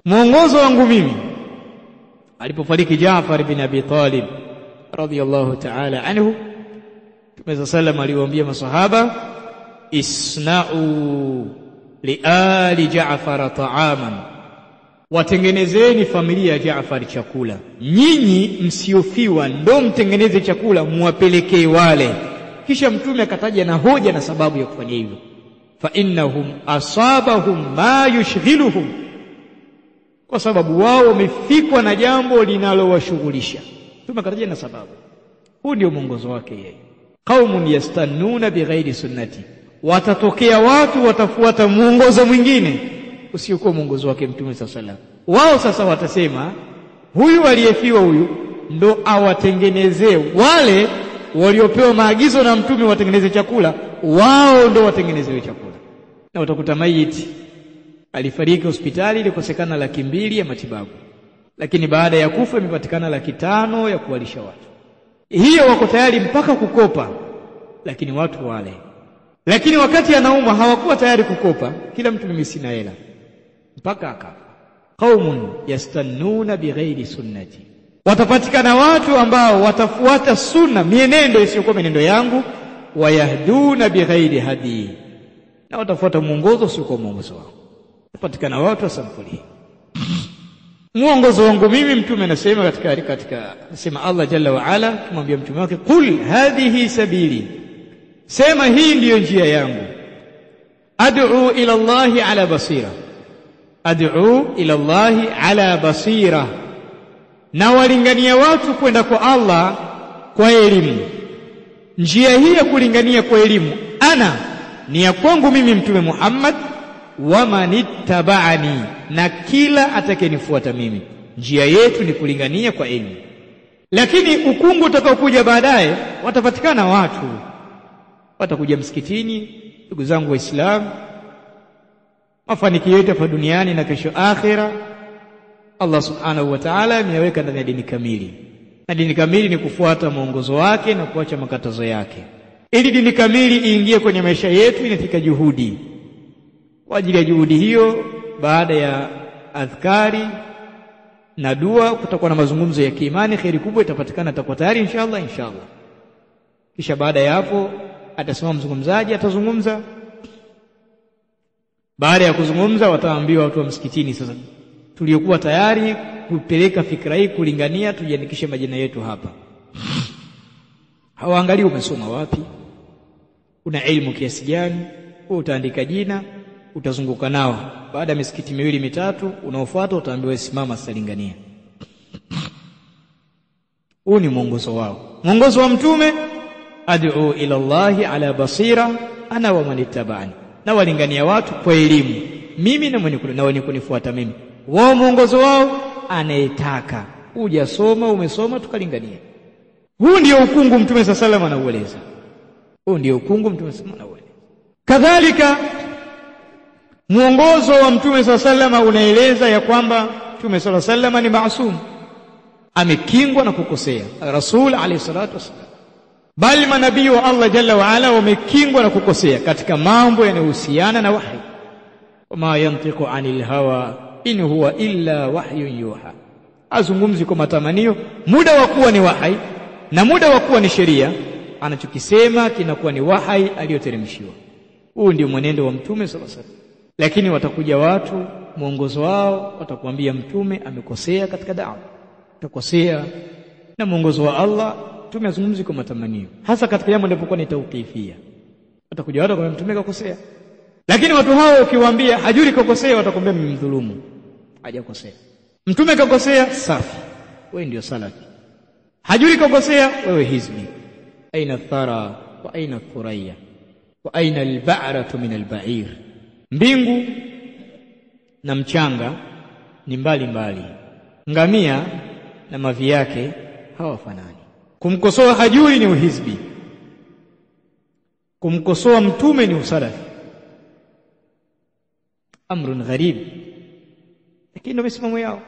Mwongozo wangu mimi alipofariki Jaafar bin Abi Talib radhiyallahu ta'ala anhu, Mtume sallam aliwaambia masahaba, isna'u li ali Jaafar ta'aman, watengenezeni familia ya Jaafar chakula. Nyinyi msiofiwa ndo mtengeneze chakula muwapelekee wale. Kisha Mtume akataja na hoja na sababu ya kufanya hivyo, fa innahum asabahum ma yushghiluhum, kwa sababu wao wamefikwa na jambo linalowashughulisha. Mtume akataja na sababu. Huu ndio mwongozo wake yeye. Qaumun yastannuna bighairi sunnati, watatokea watu watafuata mwongozo mwingine usiokuwa mwongozo wake Mtume sallallahu. Wao sasa watasema huyu aliyefiwa huyu ndo awatengenezee wale waliopewa maagizo na Mtume watengeneze chakula, wao ndo watengenezewe chakula. Na utakuta maiti alifariki hospitali, ilikosekana 200,000 ya matibabu, lakini baada ya kufa imepatikana 500,000 ya kuwalisha watu. Hiyo wako tayari mpaka kukopa, lakini watu wale. Lakini wakati anaumwa hawakuwa tayari kukopa, kila mtu mimi sina hela, mpaka akafa. Qaumun yastannuna bighairi sunnati, watapatikana watu ambao watafuata sunna, mienendo isiyokuwa mienendo yangu, wayahduna bighairi hadi, na watafuata mwongozo usiokuwa mwongozo wangu. Watapatikana watu wa sampuli. Mwongozo wangu mimi, Mtume anasema anasema Allah jalla wa ala kumwambia Mtume wake, qul hadhihi sabili, sema hii ndiyo njia yangu, ad'u ila Allahi ala basira, ad'u ila Allahi ala basira, na walingania watu kwenda kwa Allah kwa elimu. Njia hii ya kulingania kwa elimu ni ya kwangu mimi Mtume Muhammad, wa manittaba'ani, na kila atakayenifuata mimi. Njia yetu ni kulingania kwa elimu. Lakini ukungu utakaokuja baadaye, watapatikana watu watakuja msikitini. Ndugu zangu Waislamu, mafanikio yetu hapa duniani na kesho akhera, Allah subhanahu wa ta'ala ameweka ndani ya dini kamili, na dini kamili ni kufuata mwongozo wake na kuacha makatazo yake. Ili dini kamili iingie kwenye maisha yetu, inatika juhudi. Kwa ajili ya juhudi hiyo, baada ya adhkari na dua, kutakuwa na mazungumzo ya kiimani, khairi kubwa itapatikana, atakuwa tayari inshallah. Kisha baada ya hapo atasimama mzungumzaji, atazungumza. Baada ya kuzungumza, wataambiwa watu wa msikitini, sasa tuliokuwa tayari kupeleka fikra hii kulingania, tujiandikishe majina yetu hapa. Hawaangalii umesoma wapi, una elimu kiasi gani, utaandika jina, utazunguka nao. Baada ya misikiti 2-3 unaofuata utaambiwa simama sasa lingania. Huu ni mwongozo wao. Mwongozo wa Mtume, ad'u ila Allahi ala basira ana wa manittaba'ani, na walingania watu kwa elimu, mimi na wenye kunifuata mimi. Wao mwongozo wao, anayetaka hujasoma umesoma tukalingania. Huu ndio ukungu Mtume sallallahu alayhi anaueleza. Huu ndio ukungu Mtume sallallahu alayhi anaueleza. Kadhalika mwongozo wa Mtume sallallahu alayhi unaeleza ya kwamba Mtume sallallahu alayhi wasallam ni maasum, amekingwa na kukosea. Rasul alayhi salatu wasallam, bali manabii wa Allah jalla wa ala wamekingwa na kukosea katika mambo yanayohusiana na wahi. Wama yantiqu anil hawa in huwa illa wahyun yuha, azungumzi kwa matamanio. Muda wa kuwa ni wahi na muda wa kuwa ni sheria, anachokisema kinakuwa ni wahi aliyoteremshiwa. Huu ndio mwenendo wa Mtume sallallahu alaihi wasallam. Lakini watakuja watu, mwongozo wao watakwambia Mtume amekosea katika da'wa, atakosea na mwongozo wa Allah. Mtume azungumzi kwa matamanio, hasa katika jambo linapokuwa ni tawqifia. Watakuja watu kwa Mtume kakosea, lakini watu hao ukiwaambia hajuri kakosea, watakwambia mmemdhulumu, hajakosea. Mtume kakosea, safi, wewe ndio salafi. Hajuri kakosea, wewe hizbi. Aina thara wa aina thuraya wa aina alba'ratu min alba'ir, mbingu na mchanga ni mbali mbali, ngamia na mavi yake hawafanani. Kumkosoa hajuri ni uhizbi, kumkosoa Mtume ni usalafi. Amrun gharib, lakini ndio misimamo yao.